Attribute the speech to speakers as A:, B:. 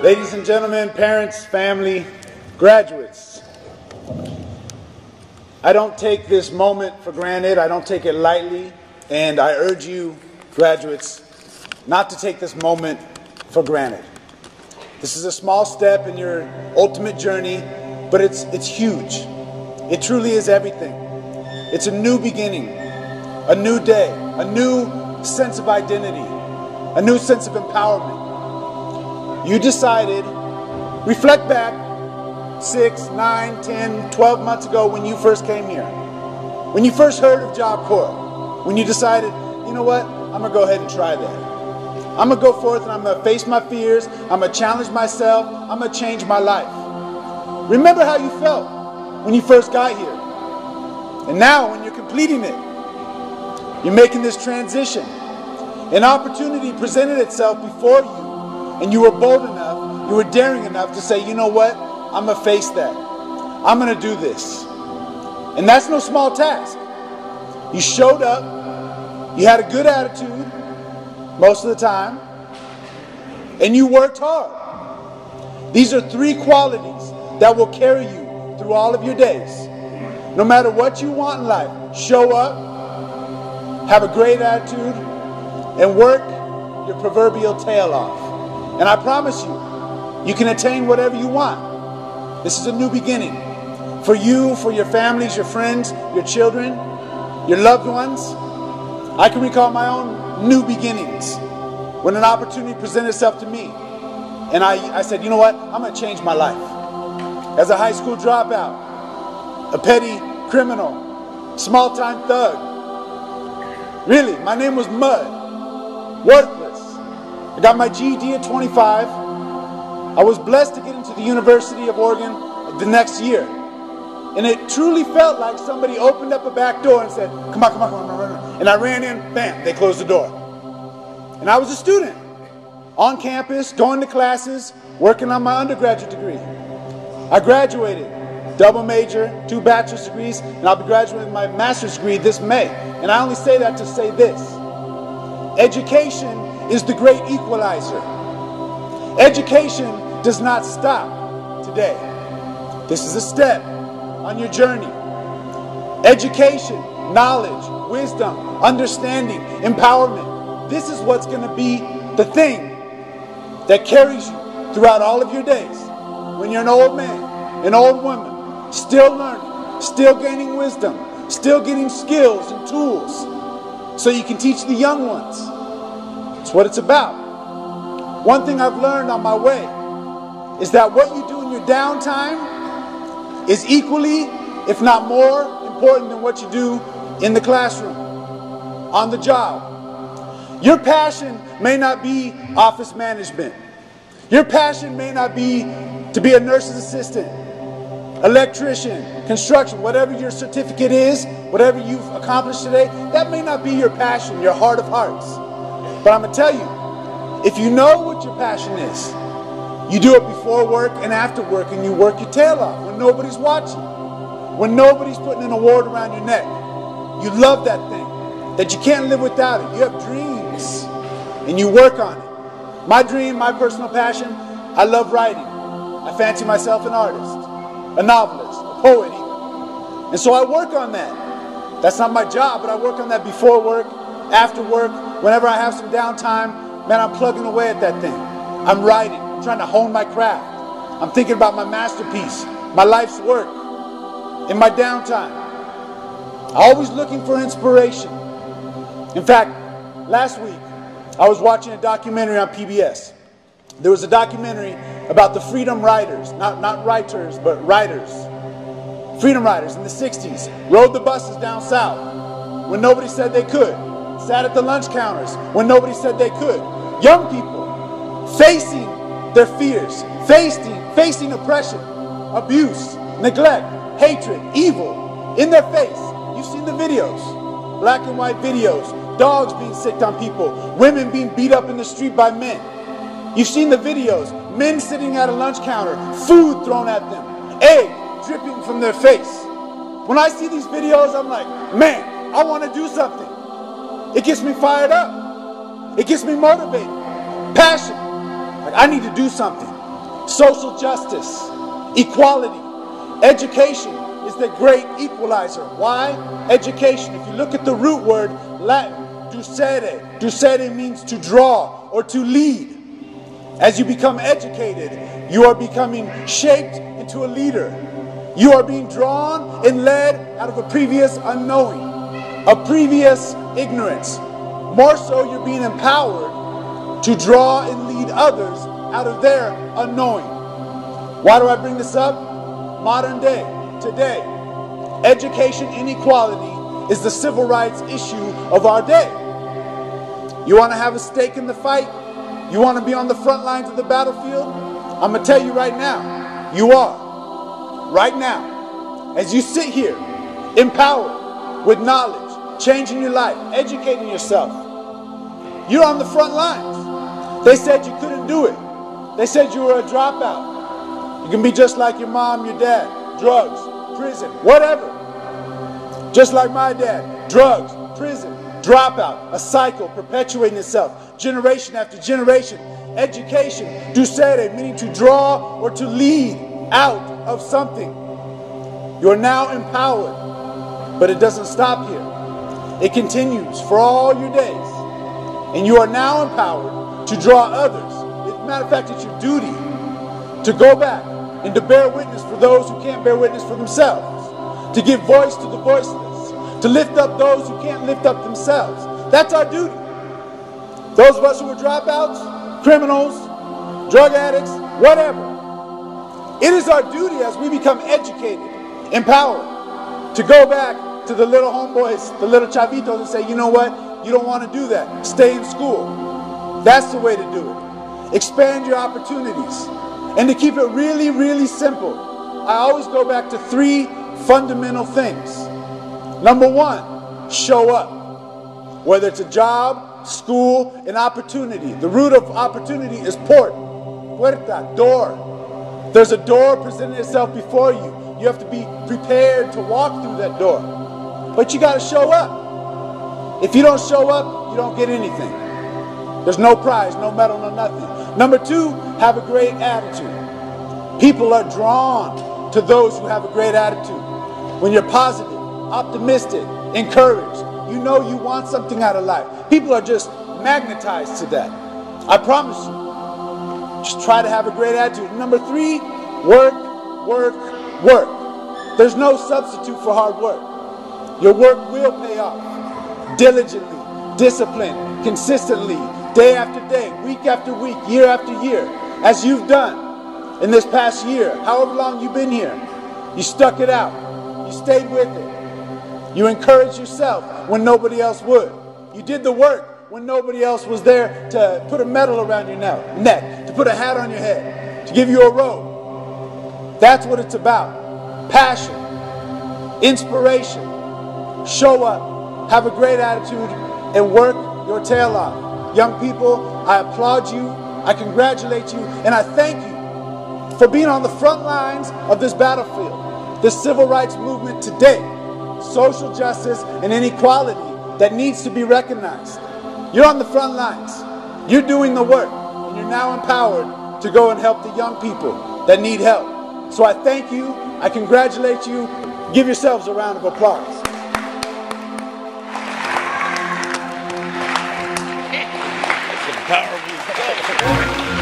A: Ladies and gentlemen, parents, family, graduates, I don't take this moment for granted. I don't take it lightly, and I urge you, graduates, not to take this moment for granted. This is a small step in your ultimate journey, but it's huge. It truly is everything. It's a new beginning, a new day, a new sense of identity, a new sense of empowerment. You decided, reflect back 6, 9, 10, 12 months ago when you first came here. When you first heard of Job Corps. When you decided, you know what, I'm going to go ahead and try that. I'm going to go forth and I'm going to face my fears. I'm going to challenge myself. I'm going to change my life. Remember how you felt when you first got here. And now when you're completing it, you're making this transition. An opportunity presented itself before you. And you were bold enough, you were daring enough to say, you know what, I'm going to face that. I'm going to do this. And that's no small task. You showed up, you had a good attitude most of the time, and you worked hard. These are 3 qualities that will carry you through all of your days. No matter what you want in life, show up, have a great attitude, and work your proverbial tail off. And I promise you, you can attain whatever you want. This is a new beginning. For you, for your families, your friends, your children, your loved ones. I can recall my own new beginnings when an opportunity presented itself to me. And I said, you know what? I'm going to change my life. As a high school dropout, a petty criminal, small-time thug. Really, my name was Mud. Worthless. I got my GED at 25. I was blessed to get into the University of Oregon the next year. And it truly felt like somebody opened up a back door and said, come on, run. And I ran in, bam, they closed the door. And I was a student on campus, going to classes, working on my undergraduate degree. I graduated, double major, 2 bachelor's degrees, and I'll be graduating my master's degree this May. And I only say that to say this. Education is the great equalizer. Education does not stop today. This is a step on your journey. Education, knowledge, wisdom, understanding, empowerment. This is what's going to be the thing that carries you throughout all of your days. When you're an old man, an old woman, still learning, still gaining wisdom, still getting skills and tools so you can teach the young ones. That's what it's about. One thing I've learned on my way is that what you do in your downtime is equally, if not more, important than what you do in the classroom, on the job. Your passion may not be office management. Your passion may not be to be a nurse's assistant, electrician, construction, whatever your certificate is, whatever you've accomplished today, that may not be your passion, your heart of hearts. But I'm going to tell you, if you know what your passion is, you do it before work and after work, and you work your tail off when nobody's watching, when nobody's putting an award around your neck. You love that thing, that you can't live without it. You have dreams, and you work on it. My dream, my personal passion, I love writing. I fancy myself an artist, a novelist, a poet even. And so I work on that. That's not my job, but I work on that before work, after work, whenever I have some downtime. Man, I'm plugging away at that thing. I'm writing, I'm trying to hone my craft. I'm thinking about my masterpiece, my life's work, in my downtime. Always looking for inspiration. In fact, last week, I was watching a documentary on PBS. There was a documentary about the freedom riders, not writers, but riders. Freedom riders in the 60s, rode the buses down south when nobody said they could. Sat at the lunch counters when nobody said they could. Young people facing their fears, facing oppression, abuse, neglect, hatred, evil in their face. You've seen the videos, black and white videos, dogs being sicked on people, women being beat up in the street by men. You've seen the videos, men sitting at a lunch counter, food thrown at them, egg dripping from their face. When I see these videos, I'm like, man, I want to do something. It gets me fired up. It gets me motivated. Passion. Like, I need to do something. social justice, equality. Education is the great equalizer. Why? Education. If you look at the root word, Latin, ducere. Ducere means to draw or to lead. As you become educated, you are becoming shaped into a leader. You are being drawn and led out of a previous unknowing, a previous ignorance. More so, you're being empowered to draw and lead others out of their unknowing. Why do I bring this up? Modern day, today, education inequality is the civil rights issue of our day. You want to have a stake in the fight? You want to be on the front lines of the battlefield? I'm going to tell you right now, you are. Right now, as you sit here, empowered with knowledge, changing your life, educating yourself, you're on the front lines. They said you couldn't do it. They said you were a dropout. You can be just like your mom, your dad, drugs, prison, whatever. Just like my dad, drugs, prison, dropout, a cycle perpetuating itself, generation after generation. Education, ducere, meaning to draw or to lead out of something. You are now empowered, but it doesn't stop here. It continues for all your days. And you are now empowered to draw others. As a matter of fact, it's your duty to go back and to bear witness for those who can't bear witness for themselves, to give voice to the voiceless, to lift up those who can't lift up themselves. That's our duty. Those of us who are dropouts, criminals, drug addicts, whatever. It is our duty as we become educated, empowered, to go back to the little homeboys, the little chavitos, and say, you know what? You don't want to do that. Stay in school. That's the way to do it. Expand your opportunities. And to keep it really, really simple, I always go back to 3 fundamental things. Number 1, show up. Whether it's a job, school, an opportunity. The root of opportunity is port. Puerta, door. There's a door presenting itself before you. You have to be prepared to walk through that door. But you got to show up. If you don't show up, you don't get anything. There's no prize, no medal, no nothing. Number 2, have a great attitude. People are drawn to those who have a great attitude. When you're positive, optimistic, encouraged, you know you want something out of life. People are just magnetized to that. I promise you. Just try to have a great attitude. Number 3, work, work, work. There's no substitute for hard work. Your work will pay off. Diligently, disciplined, consistently, day after day, week after week, year after year, as you've done in this past year, however long you've been here. You stuck it out. You stayed with it. You encouraged yourself when nobody else would. You did the work when nobody else was there to put a medal around your neck, to put a hat on your head, to give you a robe. That's what it's about. Passion, inspiration. Show up, have a great attitude, and work your tail off. Young people, I applaud you, I congratulate you, and I thank you for being on the front lines of this battlefield, this civil rights movement today, social justice and inequality that needs to be recognized. You're on the front lines, you're doing the work, and you're now empowered to go and help the young people that need help. So I thank you, I congratulate you, give yourselves a round of applause.
B: Powerful.